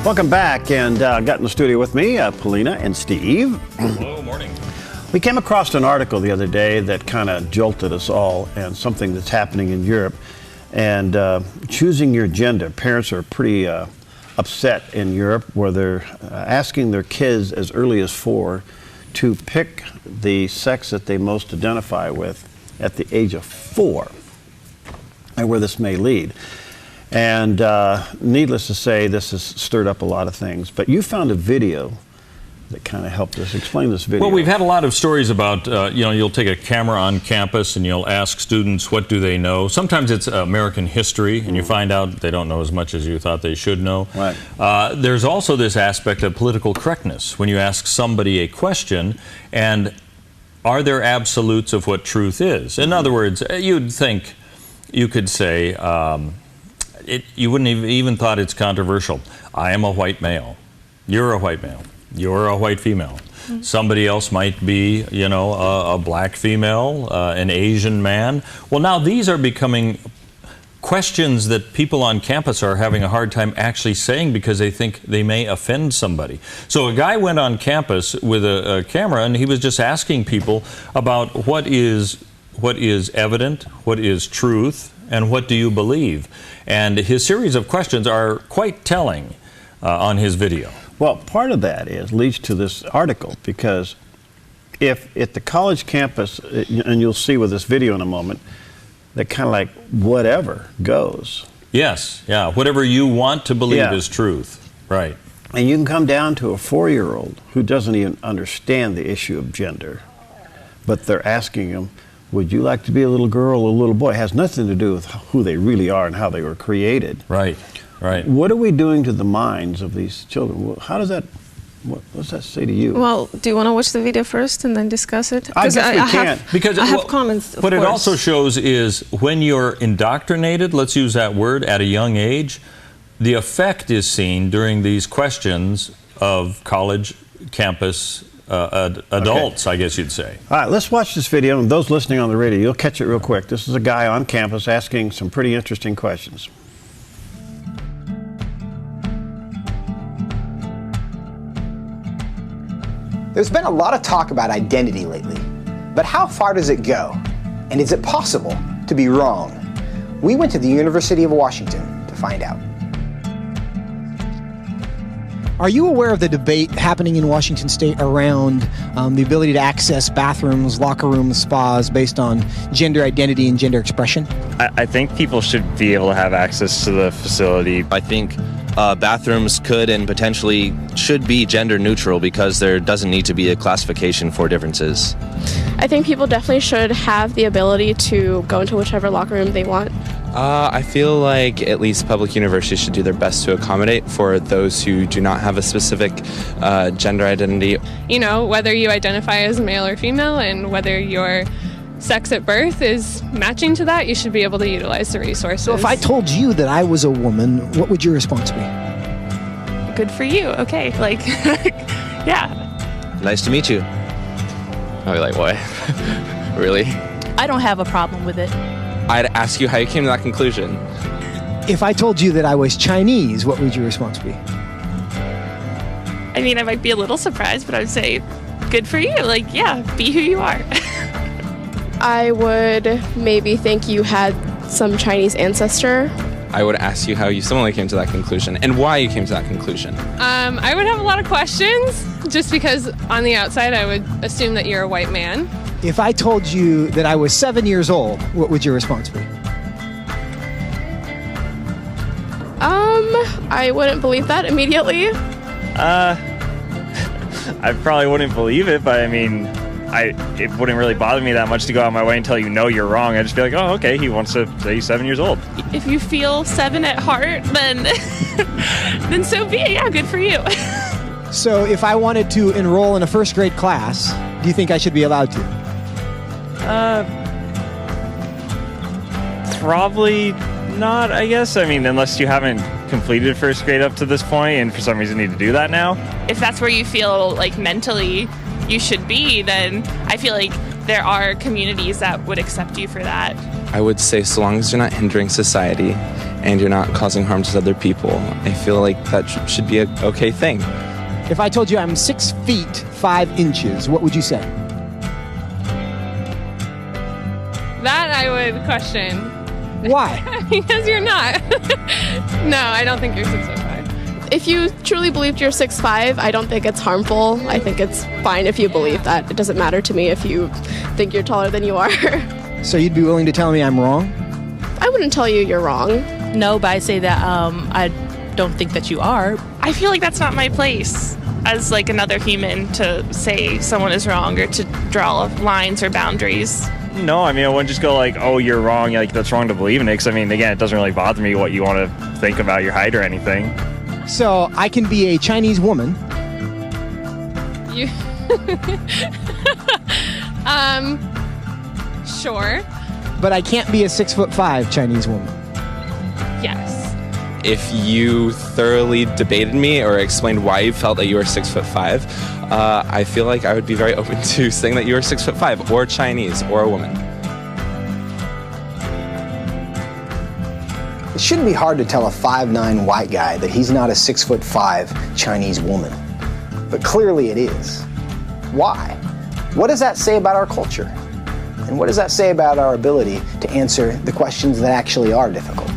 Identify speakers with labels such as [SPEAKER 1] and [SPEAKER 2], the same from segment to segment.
[SPEAKER 1] Welcome back, and got in the studio with me, Polina and Steve.
[SPEAKER 2] Hello, morning.
[SPEAKER 1] We came across an article the other day that kind of jolted us all, and something that's happening in Europe. And choosing your gender, parents are pretty upset in Europe, where they're asking their kids as early as 4 to pick the sex that they most identify with at the age of 4, and where this may lead. And needless to say, this has stirred up a lot of things. But you found a video that kind of helped us explain this video.
[SPEAKER 2] Well, we've had a lot of stories about, you'll take a camera on campus and you'll ask students what do they know. Sometimes it's American history, and you find out they don't know as much as you thought they should know.
[SPEAKER 1] Right.
[SPEAKER 2] There's also this aspect of political correctness when you ask somebody a question, and are there absolutes of what truth is? In other words, you'd think you could say, you wouldn't have even thought it's controversial. I am a white male. You're a white male. You're a white female. Mm-hmm. Somebody else might be, a black female, an Asian man. Well, now these are becoming questions that people on campus are having a hard time actually saying because they think they may offend somebody. So a guy went on campus with a camera, and he was just asking people about what is evident, what is truth, and what do you believe? And his series of questions are quite telling on his video.
[SPEAKER 1] Well, part of that leads to this article, because if at the college campus, and you'll see with this video in a moment, that kind of like whatever goes.
[SPEAKER 2] Yes, yeah, whatever you want to believe is truth, right.
[SPEAKER 1] And you can come down to a 4-year-old who doesn't even understand the issue of gender, but they're asking him, would you like to be a little girl or a little boy? It has nothing to do with who they really are and how they were created.
[SPEAKER 2] Right, right.
[SPEAKER 1] What are we doing to the minds of these children? How does that, what does that say to you?
[SPEAKER 3] Well, do you want to watch the video first and then discuss it?
[SPEAKER 1] I guess we can.
[SPEAKER 2] Because
[SPEAKER 3] I have comments,
[SPEAKER 2] what it also shows is when you're indoctrinated, let's use that word, at a young age, the effect is seen during these questions of college campus adults, I guess you'd say.
[SPEAKER 1] All right, let's watch this video, and those listening on the radio, you'll catch it real quick. This is a guy on campus asking some pretty interesting questions.
[SPEAKER 4] There's been a lot of talk about identity lately, but how far does it go? And is it possible to be wrong? We went to the University of Washington to find out.
[SPEAKER 5] Are you aware of the debate happening in Washington State around the ability to access bathrooms, locker rooms, spas based on gender identity and gender expression?
[SPEAKER 6] I think people should be able to have access to the facility.
[SPEAKER 7] I think bathrooms could and potentially should be gender neutral because there doesn't need to be a classification for differences.
[SPEAKER 8] I think people definitely should have the ability to go into whichever locker room they want.
[SPEAKER 9] I feel like at least public universities should do their best to accommodate for those who do not have a specific gender identity.
[SPEAKER 10] You know, whether you identify as male or female and whether your sex at birth is matching to that, you should be able to utilize the resources.
[SPEAKER 5] So if I told you that I was a woman, what would your response be?
[SPEAKER 10] Good for you. Okay, like, yeah.
[SPEAKER 7] Nice to meet you.
[SPEAKER 9] I'd be like, what? Really?
[SPEAKER 11] I don't have a problem with it.
[SPEAKER 9] I'd ask you how you came to that conclusion.
[SPEAKER 5] If I told you that I was Chinese, what would your response be?
[SPEAKER 10] I mean, I might be a little surprised, but I would say, good for you. Like, yeah, be who you are.
[SPEAKER 8] I would maybe think you had some Chinese ancestor.
[SPEAKER 9] I would ask you how you similarly came to that conclusion and why you came to that conclusion.
[SPEAKER 10] I would have a lot of questions just because on the outside I would assume that you're a white man.
[SPEAKER 5] If I told you that I was 7 years old, what would your response be?
[SPEAKER 8] I wouldn't believe that immediately.
[SPEAKER 6] I probably wouldn't believe it, but I mean, it wouldn't really bother me that much to go out of my way and tell you no, you're wrong. I'd just be like, oh, okay, he wants to say he's 7 years old.
[SPEAKER 10] If you feel 7 at heart, then then so be it. Yeah, good for you.
[SPEAKER 5] So if I wanted to enroll in a first grade class, do you think I should be allowed to?
[SPEAKER 6] Probably not, I guess. I mean, unless you haven't completed first grade up to this point and for some reason need to do that now.
[SPEAKER 10] If that's where you feel like mentally you should be, then I feel like there are communities that would accept you for that.
[SPEAKER 9] I would say so long as you're not hindering society and you're not causing harm to other people, I feel like that should be an okay thing.
[SPEAKER 5] If I told you I'm 6 feet 5 inches, what would you say?
[SPEAKER 10] That I would question.
[SPEAKER 5] Why?
[SPEAKER 10] Because you're not. No, I don't think you're 6'5".
[SPEAKER 8] If you truly believed you're 6'5", I don't think it's harmful. I think it's fine if you believe that. It doesn't matter to me if you think you're taller than you are.
[SPEAKER 5] So you'd be willing to tell me I'm wrong?
[SPEAKER 8] I wouldn't tell you you're wrong.
[SPEAKER 11] No, but I say that I don't think that you are.
[SPEAKER 12] I feel like that's not my place as like another human to say someone is wrong or to draw lines or boundaries.
[SPEAKER 6] No, I mean, I wouldn't just go like, oh, you're wrong, like that's wrong to believe in it. Because I mean, again, it doesn't really bother me what you want to think about your height or anything.
[SPEAKER 5] So I can be a Chinese woman.
[SPEAKER 10] You. Sure.
[SPEAKER 5] But I can't be a 6'5" Chinese woman.
[SPEAKER 10] Yes.
[SPEAKER 9] If you thoroughly debated me or explained why you felt that you were 6'5", I feel like I would be very open to saying that you were 6'5", or Chinese, or a woman.
[SPEAKER 4] It shouldn't be hard to tell a 5'9" white guy that he's not a 6'5" Chinese woman. But clearly it is. Why? What does that say about our culture? And what does that say about our ability to answer the questions that actually are difficult?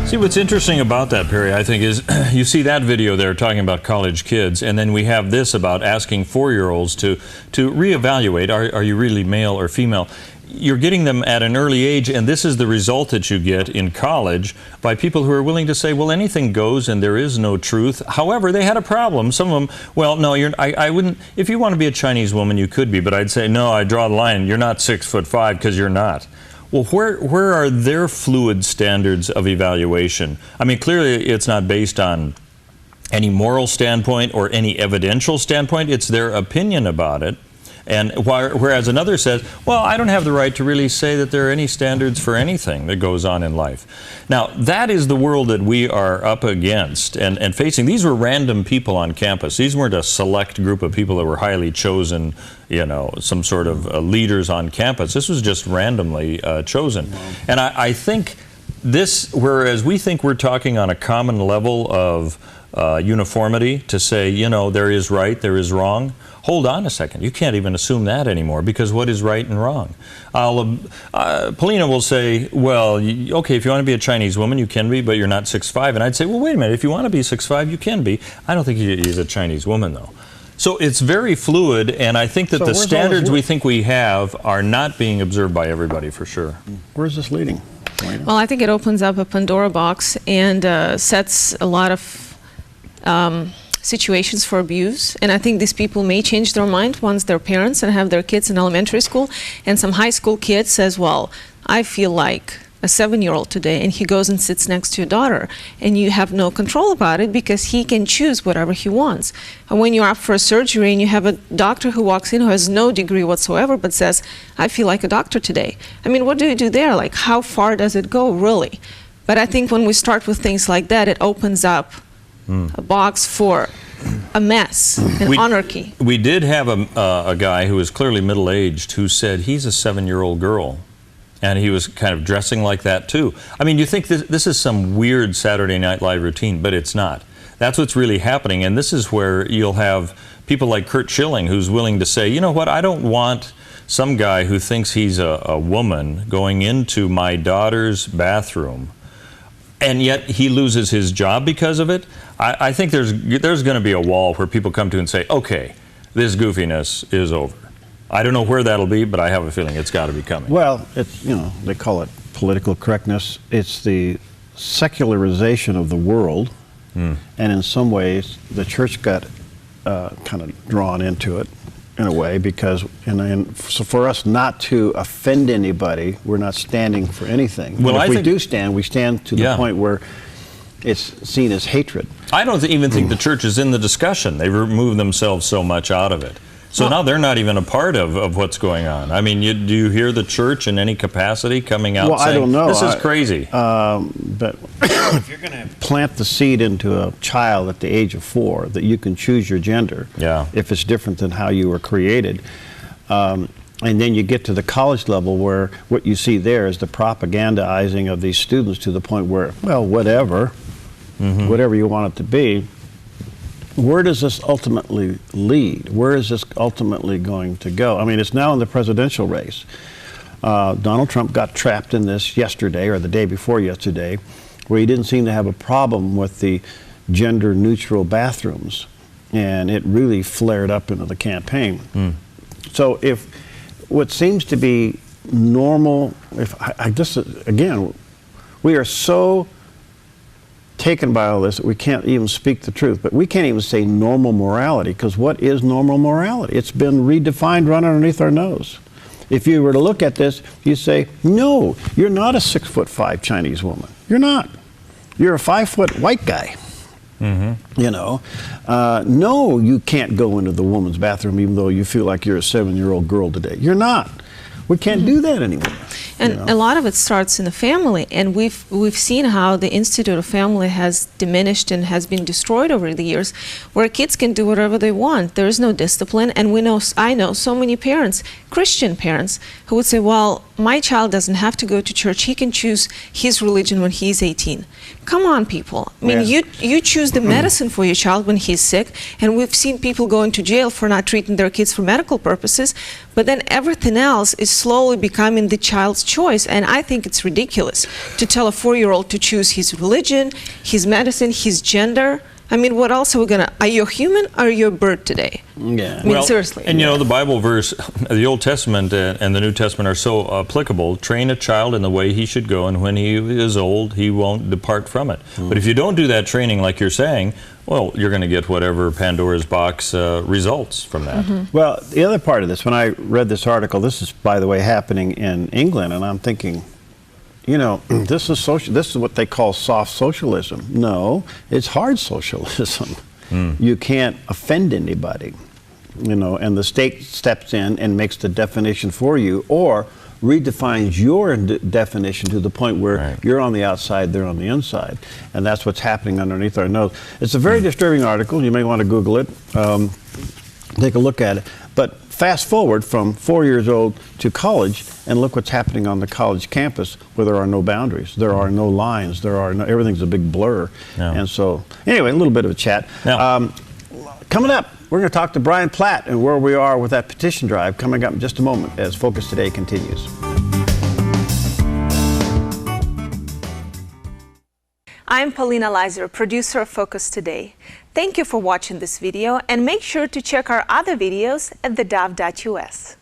[SPEAKER 2] See, what's interesting about that, Perry, I think, is you see that video there talking about college kids, and then we have this about asking 4-year-olds to reevaluate, are you really male or female? You're getting them at an early age, and this is the result that you get in college by people who are willing to say, well, anything goes and there is no truth. However, they had a problem. Some of them, well, no, I wouldn't, if you want to be a Chinese woman, you could be, but I'd say, no, I draw the line. You're not 6'5" because you're not. Well, where are their fluid standards of evaluation? I mean, clearly it's not based on any moral standpoint or any evidential standpoint. It's their opinion about it. And whereas another says, well, I don't have the right to really say that there are any standards for anything that goes on in life. Now, that is the world that we are up against and facing. These were random people on campus. These weren't a select group of people that were highly chosen, you know, some sort of leaders on campus. This was just randomly chosen. And I think this, whereas we think we're talking on a common level of uniformity to say, you know, there is right, there is wrong. Hold on a second. You can't even assume that anymore, because what is right and wrong? Polina will say, well, okay, if you want to be a Chinese woman, you can be, but you're not 6'5". And I'd say, well, wait a minute. If you want to be 6'5", you can be. I don't think he's a Chinese woman, though. So it's very fluid, and I think that the standards we think we have are not being observed by everybody, for sure.
[SPEAKER 1] Where's this leading?
[SPEAKER 3] Well, I think it opens up a Pandora box and sets a lot of situations for abuse, and I think these people may change their mind once they're parents and have their kids in elementary school, and some high school kid says, well, I feel like a 7-year-old today, and he goes and sits next to your daughter, and you have no control about it because he can choose whatever he wants. And when you're up for a surgery and you have a doctor who walks in who has no degree whatsoever but says, I feel like a doctor today. I mean, what do you do there? Like, how far does it go, really? But I think when we start with things like that, it opens up a box for a mess and anarchy.
[SPEAKER 2] We did have a guy who was clearly middle-aged who said he's a 7-year-old girl, and he was kind of dressing like that too. I mean, you think this is some weird Saturday Night Live routine, but it's not. That's what's really happening, and this is where you'll have people like Kurt Schilling who's willing to say, you know what, I don't want some guy who thinks he's a woman going into my daughter's bathroom, and yet he loses his job because of it. I think there's going to be a wall where people come to and say, okay, this goofiness is over. I don't know where that'll be, but I have a feeling it's got to be coming.
[SPEAKER 1] Well, it's, you know, they call it political correctness. It's the secularization of the world, and in some ways the church got kind of drawn into it in a way, because so for us not to offend anybody, we're not standing for anything.
[SPEAKER 2] Well,
[SPEAKER 1] if we do stand, we stand to the point where it's seen as hatred.
[SPEAKER 2] I don't even think the church is in the discussion. They've removed themselves so much out of it. So now they're not even a part of what's going on. I mean, do you hear the church in any capacity coming out saying,
[SPEAKER 1] I don't know.
[SPEAKER 2] This is crazy?
[SPEAKER 1] But if you're going to plant the seed into a child at the age of 4 that you can choose your gender, if it's different than how you were created, And then you get to the college level where what you see there is the propagandizing of these students to the point where, well, whatever you want it to be. Where does this ultimately lead? Where is this ultimately going to go? I mean, it's now in the presidential race. Donald Trump got trapped in this yesterday or the day before yesterday, where he didn't seem to have a problem with the gender-neutral bathrooms, and it really flared up into the campaign. So if what seems to be normal, again, we are so taken by all this that we can't even speak the truth, but we can't even say normal morality, because what is normal morality? It's been redefined right underneath our nose. If you were to look at this, you say, no, you're not a 6'5" Chinese woman. You're not. You're a 5-foot white guy. You know, no, you can't go into the woman's bathroom even though you feel like you're a 7-year-old girl today. You're not. We can't do that anymore.
[SPEAKER 3] And a lot of it starts in the family, and we've seen how the Institute of Family has diminished and has been destroyed over the years, where kids can do whatever they want. There is no discipline, and I know so many parents, Christian parents, who would say, well, my child doesn't have to go to church. He can choose his religion when he's 18. Come on, people. I mean, you choose the medicine for your child when he's sick, and we've seen people going to jail for not treating their kids for medical purposes, but then everything else is slowly becoming the child's choice, and I think it's ridiculous to tell a 4-year-old to choose his religion, his medicine, his gender. I mean, what else are we gonna? Are you a human or are you a bird today?
[SPEAKER 1] Yeah.
[SPEAKER 3] I mean, seriously.
[SPEAKER 2] And you know, the Bible verse, the Old Testament and the New Testament are so applicable. Train a child in the way he should go, and when he is old, he won't depart from it. But if you don't do that training, like you're saying, well, you're going to get whatever Pandora's box results from that.
[SPEAKER 1] Well, the other part of this, when I read this article, this is, by the way, happening in England, and I'm thinking, you know, this is what they call soft socialism. No, it's hard socialism. You can't offend anybody, you know, and the state steps in and makes the definition for you, or redefines your definition to the point where you're on the outside, they're on the inside. And that's what's happening underneath our nose. It's a very disturbing article. You may want to Google it, take a look at it. But fast forward from 4 years old to college, and look what's happening on the college campus, where there are no boundaries, there are no lines, everything's a big blur. And so, anyway, a little bit of a chat. Coming up, we're going to talk to Brian Platt and where we are with that petition drive, coming up in just a moment as Focus Today continues.
[SPEAKER 3] I'm Polina, producer of Focus Today. Thank you for watching this video, and make sure to check our other videos at theDove.us.